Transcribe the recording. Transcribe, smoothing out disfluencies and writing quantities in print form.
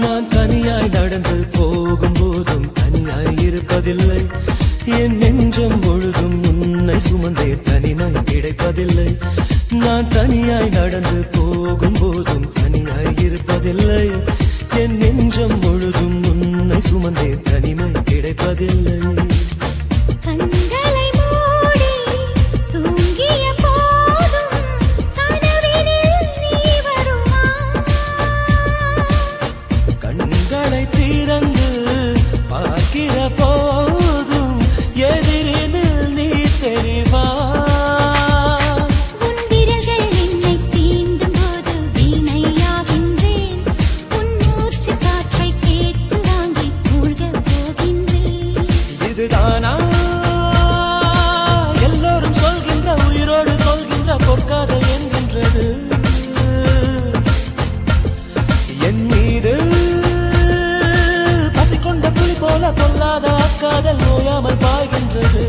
நான் தனியாய் நடந்து போகும் போதும் தனியாய் இருப்பதில்லை. என் நெஞ்சம் முழுதும் உன்னை சுமந்தே தனிமை கிடைப்பதில்லை. நான் தனியாய் நடந்து போகும் போதும் தனியாய் இருப்பதில்லை. என் நெஞ்சம் முழுதும் உன்னை சுமந்தே தனிமை கிடைப்பதில்லை. கண்களை திறந்து பார்க்கிற போதும் எதிரினில் நீ தெரிவா. உன் விரல்கள் என்னை தீண்டும் போது வீணையாகின்றேன். உன் மூச்சு காற்றை கேட்டு வாங்கி மூழ்கப் போகின்றேன். இதுதானா எல்லோரும் சொல்கின்ற உயிரோடு கொள்கின்ற பொற்காதல் என்கின்றது? என் மீது பசிக்கொண்ட புலி போல பொல்லாத அக்காதல் ஓயாமல் பாய்கின்றது.